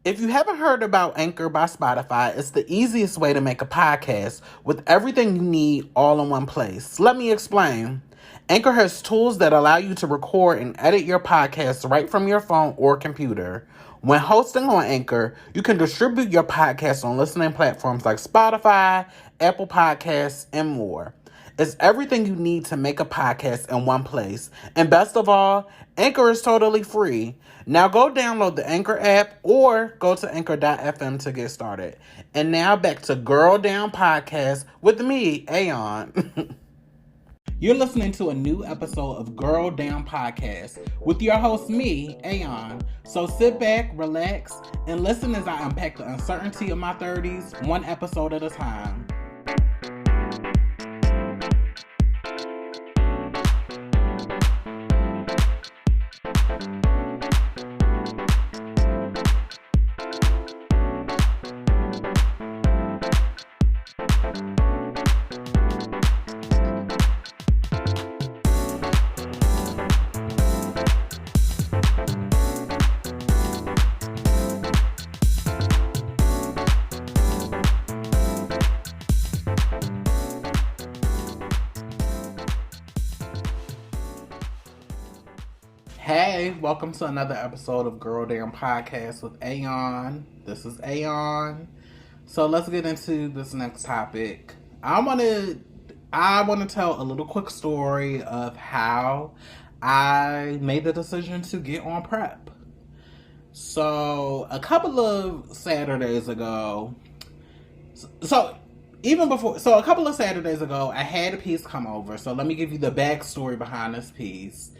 If you haven't heard about Anchor by Spotify, it's the easiest way to make a podcast with everything you need all in one place. Let me explain. Anchor has tools that allow you to record and edit your podcast right from your phone or computer. When hosting on Anchor, you can distribute your podcast on listening platforms like Spotify, Apple Podcasts, and more. It's everything you need to make a podcast in one place. And best of all, Anchor is totally free. Now go download the Anchor app or go to anchor.fm to get started. And now back to Girl Down Podcast with me, Aeon. You're listening to a new episode of Girl Down Podcast with your host, me, Aeon. So sit back, relax, and listen as I unpack the uncertainty of my 30s, one episode at a time. Hey, welcome to another episode of Girl Damn Podcast with Aeon. This is Aeon. So let's get into this next topic. I want to tell a little quick story of how I made the decision to get on PrEP. So a couple of Saturdays ago, a couple of Saturdays ago, I had a piece come over. So let me give you the backstory behind this piece.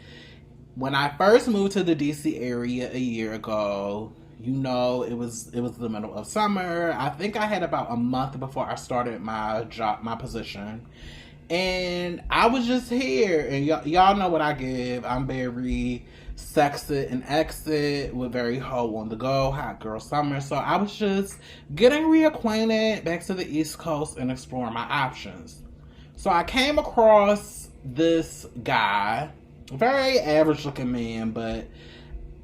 When I first moved to the DC area a year ago, it was the middle of summer. I think I had about a month before I started my position. And I was just here, and y'all know what I give. I'm very sexy and exit with very hoe on the go, hot girl summer. So I was just getting reacquainted back to the East Coast and exploring my options. So I came across this guy, very average looking man, but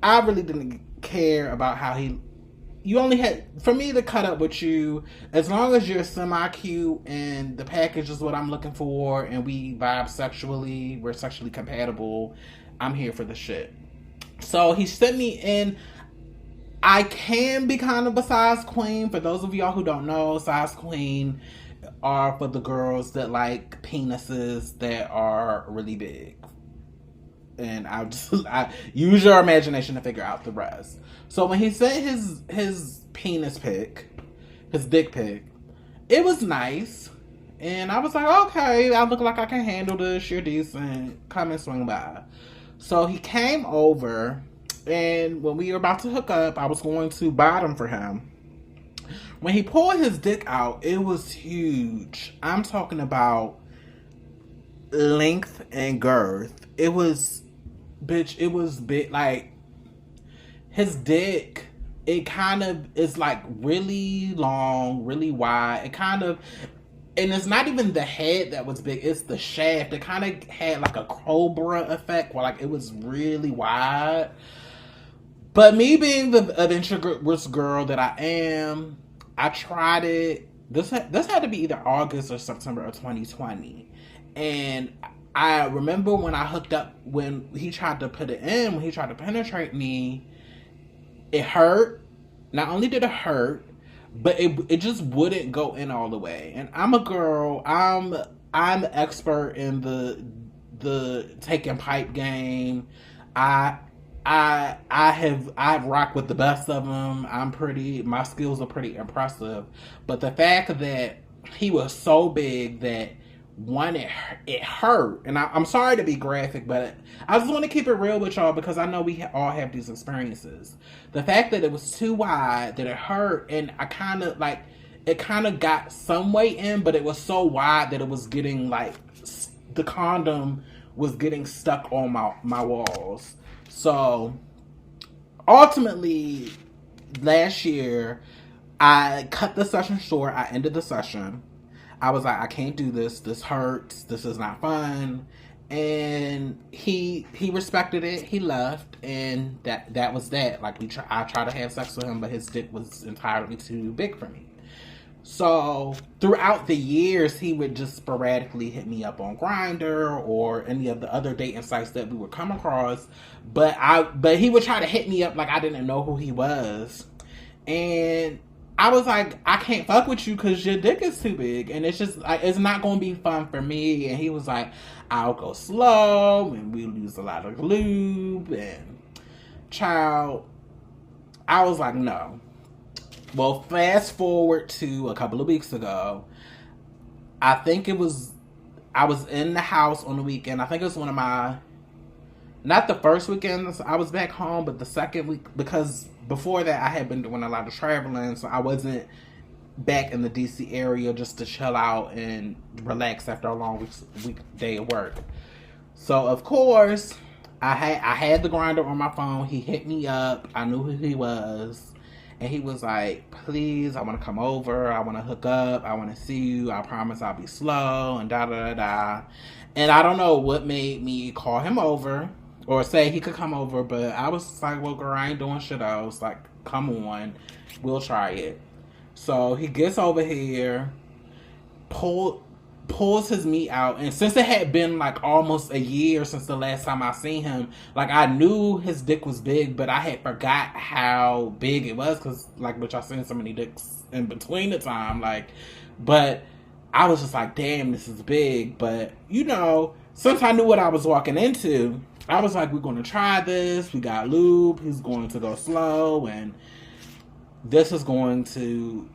I really didn't care about how you only had, for me to cut up with you, as long as you're semi-cute and the package is what I'm looking for and we vibe sexually, we're sexually compatible, I'm here for the shit. So he sent me in. I can be kind of a size queen. For those of y'all who don't know, size queen are for the girls that like penises that are really big. And I use your imagination to figure out the rest. So when he sent his penis pic, his dick pic, it was nice. And I was like, okay, I look like I can handle this. You're decent. Come and swing by. So he came over, and when we were about to hook up, I was going to bottom for him. When he pulled his dick out, it was huge. I'm talking about length and girth. It was big. Like, his dick, it kind of is like really long, really wide. And it's not even the head that was big, it's the shaft. It kind of had like a cobra effect where like it was really wide. But me being the adventurous girl that I am, I tried it. This had to be either August or September of 2020. And I remember when I hooked up, when he tried to put it in, when he tried to penetrate me, it hurt. Not only did it hurt, but it just wouldn't go in all the way. And I'm a girl. I'm expert in the taking pipe game. I've rocked with the best of them. My skills are pretty impressive. But the fact that he was so big that one, it hurt. And I'm sorry to be graphic, but I just want to keep it real with y'all because I know we all have these experiences. The fact that it was too wide, that it hurt, and I kind of like, it kind of got some way in, but it was so wide that it was getting like, the condom was getting stuck on my walls. So ultimately, last year, I cut the session short. I ended the session. I was like, I can't do this. This hurts. This is not fun. And he respected it. He left, and that was that. Like I tried to have sex with him, but his dick was entirely too big for me. So throughout the years, he would just sporadically hit me up on Grindr or any of the other dating sites that we would come across. But he would try to hit me up like I didn't know who he was, and I was like, I can't fuck with you because your dick is too big, and it's just like it's not gonna be fun for me. And he was like, I'll go slow, and we'll use a lot of lube, and child. I was like, no. Well, fast forward to a couple of weeks ago. I was in the house on the weekend. I think it was one of my, not the first weekend I was back home, but the second week, because before that I had been doing a lot of traveling, so I wasn't back in the DC area just to chill out and relax after a long weekday of work. So of course, I had the Grindr on my phone. He hit me up. I knew who he was. And he was like, please, I want to come over. I want to hook up. I want to see you. I promise I'll be slow and da-da-da-da. And I don't know what made me call him over or say he could come over. But I was like, well, girl, I ain't doing shit else. Like, come on. We'll try it. So he gets over here, pulls his meat out, and since it had been like almost a year since the last time I seen him, like I knew his dick was big, but I had forgot how big it was because like, which I seen so many dicks in between the time, like, but I was just like, damn, this is big. But you know, since I knew what I was walking into, I was like, we're going to try this. We got lube. He's going to go slow, and this is going to,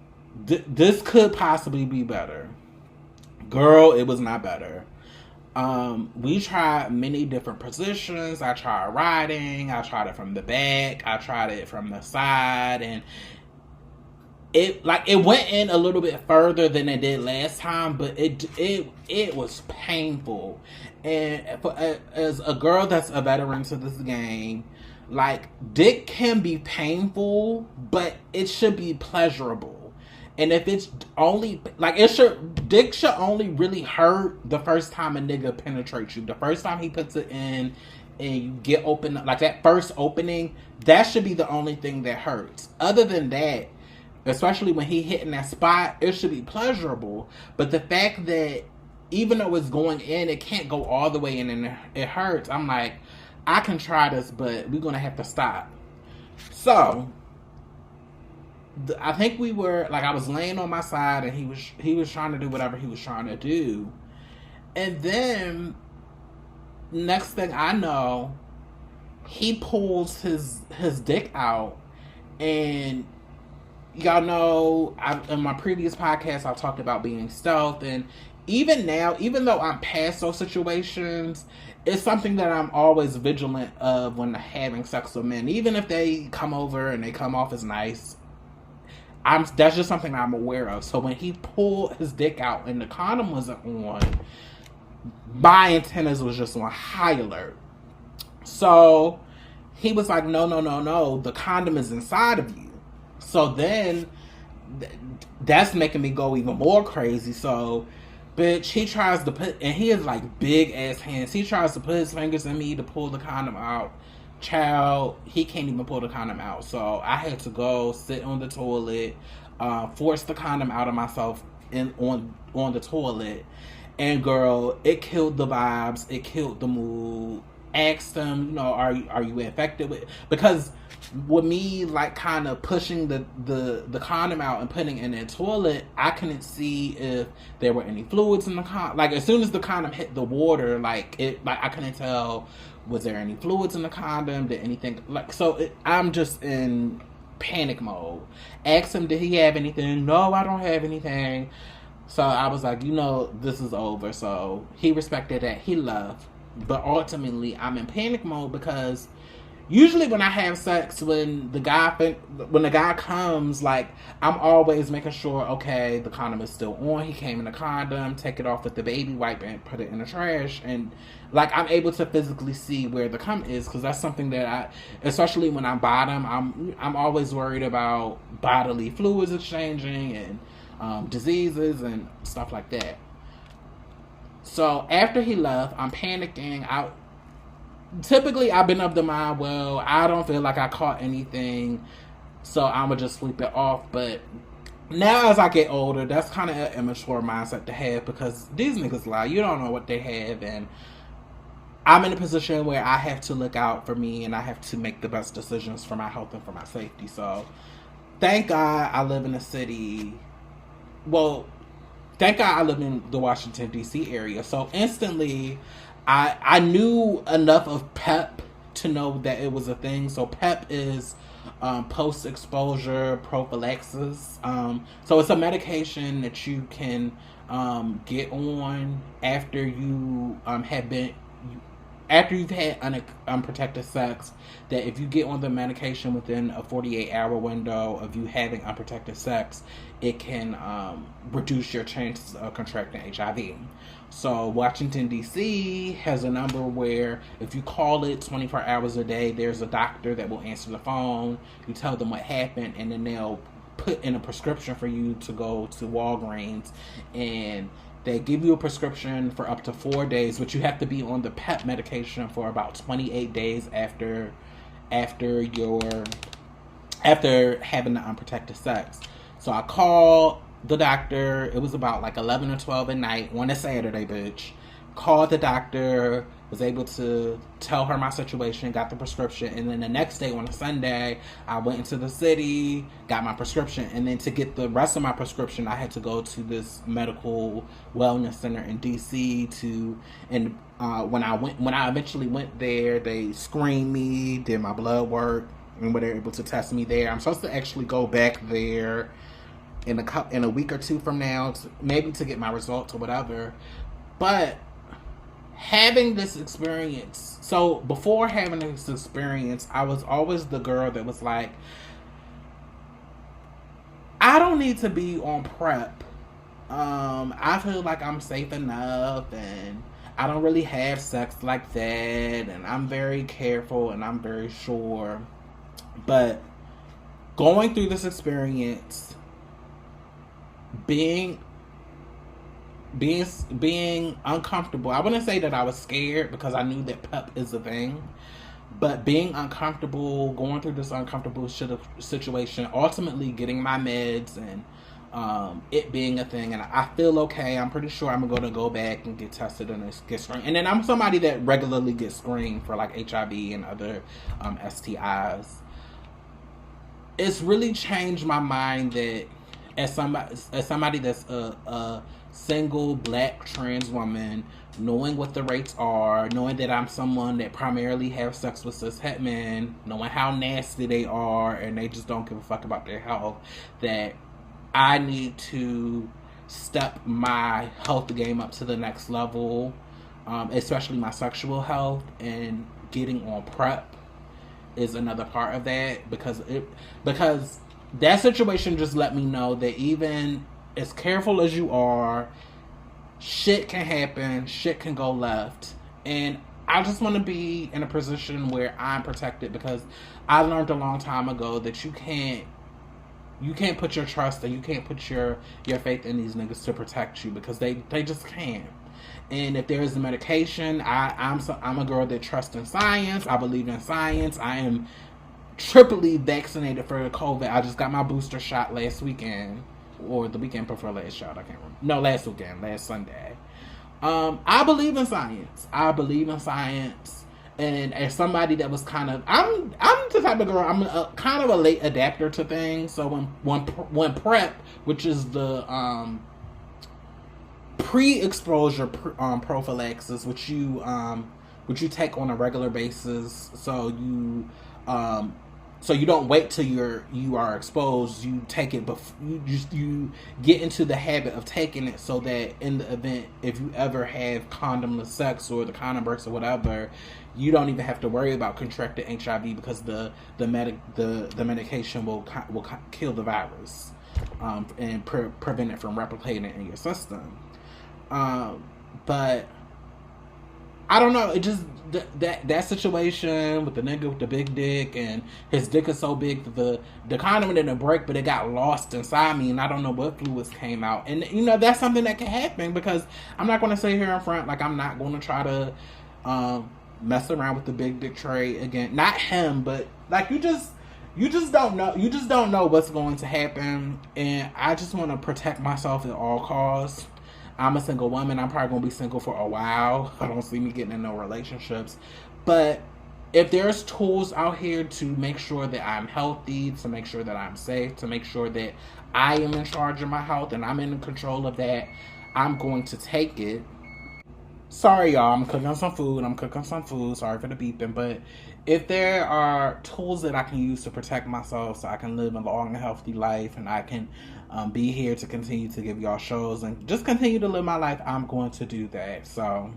this could possibly be better. Girl, it was not better. We tried many different positions. I tried riding. I tried it from the back. I tried it from the side, and it went in a little bit further than it did last time, but it was painful. And as a girl that's a veteran to this game, like, dick can be painful, but it should be pleasurable. And if it's only, like, dick should only really hurt the first time a nigga penetrates you. The first time he puts it in and you get open, like that first opening, that should be the only thing that hurts. Other than that, especially when he hitting that spot, it should be pleasurable. But the fact that even though it's going in, it can't go all the way in and it hurts. I'm like, I can try this, but we're going to have to stop. So I think we were, like, I was laying on my side and he was trying to do whatever he was trying to do. And then next thing I know, he pulls his dick out. And y'all know, in my previous podcast, I talked about being stealth. And even now, even though I'm past those situations, it's something that I'm always vigilant of when having sex with men. Even if they come over and they come off as nice, that's just something I'm aware of. So when he pulled his dick out and the condom wasn't on, my antennas was just on high alert. So he was like, no, the condom is inside of you. So then that's making me go even more crazy. So, bitch, he tries to put, and he has like big ass hands. He tries to put his fingers in me to pull the condom out. Child, he can't even pull the condom out. So I had to go sit on the toilet, force the condom out of myself on the toilet. And girl, it killed the vibes. It killed the mood. Asked them, you know, are you infected with? Because with me, like, kind of pushing the condom out and putting it in the toilet, I couldn't see if there were any fluids in the condom. Like, as soon as the condom hit the water, like I couldn't tell, was there any fluids in the condom? Did anything, like, so I'm just in panic mode. Asked him, did he have anything? No, I don't have anything. So I was like, you know, this is over. So he respected that. He left. But ultimately, I'm in panic mode because usually when I have sex, when the guy comes, like, I'm always making sure, okay, the condom is still on. He came in the condom, take it off with the baby wipe and put it in the trash. And, like, I'm able to physically see where the cum is, because that's something that especially when I'm bottom, I'm always worried about bodily fluids exchanging and diseases and stuff like that. So after he left, I'm panicking. Typically I've been of the mind, well, I don't feel like I caught anything, so I'ma just sleep it off. But now as I get older, that's kind of an immature mindset to have, because these niggas lie. You don't know what they have, and I'm in a position where I have to look out for me, and I have to make the best decisions for my health and for my safety. So thank God I live in a city. Well, thank God I live in the Washington D.C. area. So instantly, I knew enough of PEP to know that it was a thing. So PEP is post exposure prophylaxis. So it's a medication that you can get on after you have been after you've had unprotected sex. That if you get on the medication within a 48-hour window of you having unprotected sex, it can reduce your chances of contracting HIV. So Washington D.C. has a number where if you call it 24 hours a day, there's a doctor that will answer the phone. You tell them what happened, and then they'll put in a prescription for you to go to Walgreens, and they give you a prescription for up to 4 days, but you have to be on the PEP medication for about 28 days after having the unprotected sex. So I called the doctor. It was about like 11 or 12 at night on a Saturday, bitch. Called the doctor, was able to tell her my situation, got the prescription, and then the next day on a Sunday, I went into the city, got my prescription, and then to get the rest of my prescription, I had to go to this medical wellness center in DC when I eventually went there, they screened me, did my blood work, and were able to test me there. I'm supposed to actually go back there in a week or two from now, maybe to get my results or whatever. But having this experience, so before having this experience, I was always the girl that was like, I don't need to be on PrEP. I feel like I'm safe enough, and I don't really have sex like that, and I'm very careful and I'm very sure. But going through this experience, being uncomfortable. I wouldn't say that I was scared, because I knew that PEP is a thing. But being uncomfortable, going through this uncomfortable situation, ultimately getting my meds, and it being a thing, and I feel okay. I'm pretty sure I'm going to go back and get tested and get screened. And then I'm somebody that regularly gets screened for like HIV and other STIs. It's really changed my mind that as somebody that's a single black trans woman, knowing what the rates are, knowing that I'm someone that primarily has sex with cis-het men, knowing how nasty they are and they just don't give a fuck about their health, that I need to step my health game up to the next level, especially my sexual health, and getting on PrEP is another part of that, because that situation just let me know that even as careful as you are, shit can happen, shit can go left. And I just want to be in a position where I'm protected, because I learned a long time ago that you can't put your trust and you can't put your faith in these niggas to protect you, because they just can't. And if there is a medication, I'm a girl that trusts in science. I believe in science. I am triply vaccinated for COVID. I just got my booster shot last weekend, or the weekend before last shot. I can't remember. No, last weekend, last Sunday. I believe in science. And as somebody that was kind of, I'm the type of girl, I'm kind of a late adapter to things. So when PrEP, which is the pre-exposure prophylaxis, which you take on a regular basis, so you don't wait till you are exposed. You take it, but you get into the habit of taking it, so that in the event if you ever have condomless sex or the condom breaks or whatever, you don't even have to worry about contracting HIV, because the medication will kill the virus and prevent it from replicating in your system. But I don't know. It just that situation with the nigga with the big dick, and his dick is so big that the condom didn't break, but it got lost inside me, and I don't know what fluids came out. And that's something that can happen, because I'm not going to sit here in front like I'm not going to try to mess around with the big dick tray again. Not him, but like you just don't know. You just don't know what's going to happen, and I just want to protect myself at all costs. I'm a single woman. I'm probably going to be single for a while. I don't see me getting in no relationships. But if there's tools out here to make sure that I'm healthy, to make sure that I'm safe, to make sure that I am in charge of my health and I'm in control of that, I'm going to take it. Sorry, y'all. I'm cooking some food. Sorry for the beeping. But if there are tools that I can use to protect myself so I can live a long and healthy life, and I can be here to continue to give y'all shows and just continue to live my life, I'm going to do that. So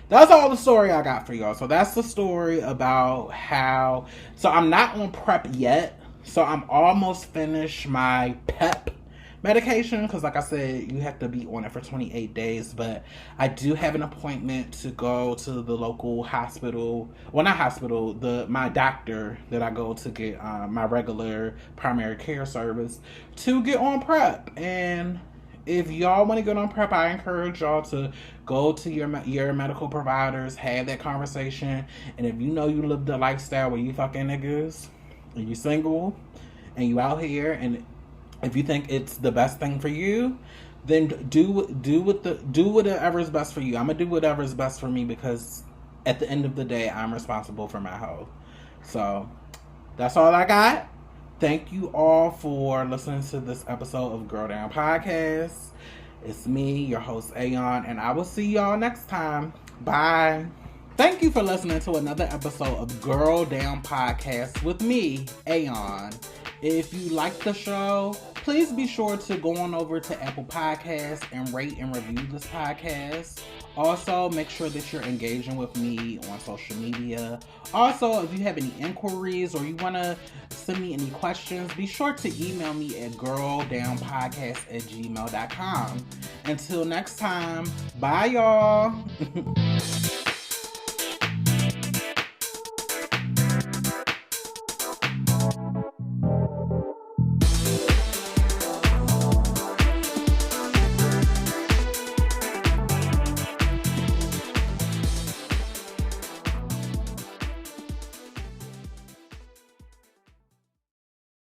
that's all the story I got for y'all. So that's the story about how... So I'm not on PrEP yet. So I'm almost finished my PEP medication, because like I said, you have to be on it for 28 days, but I do have an appointment to go to the local hospital, well, not hospital, my doctor that I go to get my regular primary care service to get on PrEP. And if y'all want to get on PrEP, I encourage y'all to go to your medical providers, have that conversation. And if you know you live the lifestyle where you fucking niggas and you single and you out here, and if you think it's the best thing for you, then do whatever is best for you. I'm gonna do whatever is best for me, because at the end of the day, I'm responsible for my health. So that's all I got. Thank you all for listening to this episode of Girl Down Podcast. It's me, your host Aeon, and I will see y'all next time. Bye. Thank you for listening to another episode of Girl Down Podcast with me, Aeon. If you like the show, please be sure to go on over to Apple Podcasts and rate and review this podcast. Also, make sure that you're engaging with me on social media. Also, if you have any inquiries or you want to send me any questions, be sure to email me at girldownpodcast@gmail.com. Until next time, bye y'all.